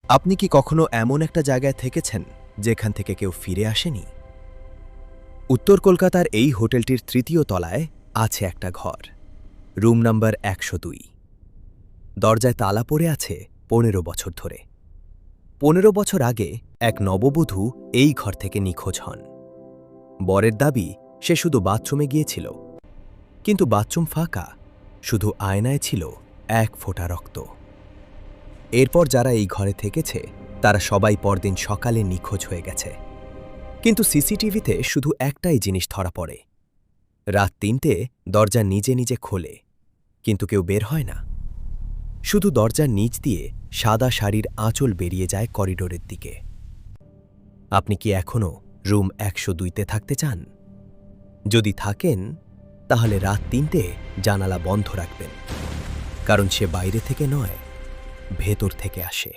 আপনি কি কখনো এমন একটা জায়গায় থেকেছেন যেখান থেকে কেউ ফিরে আসেনি? উত্তর কলকাতার এই হোটেলটির তৃতীয় তলায় আছে একটা ঘর, রুম নাম্বার ১০২। দরজায় তালা পড়ে আছে ১৫ বছর ধরে। ১৫ বছর আগে এক নববধূ এই ঘর থেকে নিখোঁজ হন। বরের দাবি সে শুধু বাথরুমে গিয়েছিল, কিন্তু বাথরুম ফাঁকা, শুধু আয়নায় ছিল ১ ফোঁটা রক্ত। এরপর যারা এই ঘরে থেকেছে তারা সবাই পরদিন সকালে নিখোঁজ হয়ে গেছে। কিন্তু সিসিটিভিতে শুধু একটাই জিনিস ধরা পড়ে, রাত ৩টে দরজা নিজে নিজে খোলে, কিন্তু কেউ বের হয় না। শুধু দরজার নিচ দিয়ে সাদা শাড়ির আঁচল বেরিয়ে যায় করিডোরের দিকে। আপনি কি এখনও রুম ১০২তে থাকতে চান? যদি থাকেন, তাহলে রাত ৩টে জানালা বন্ধ রাখবেন, কারণ সে বাইরে থেকে নয়, ভেতর থেকে আসে।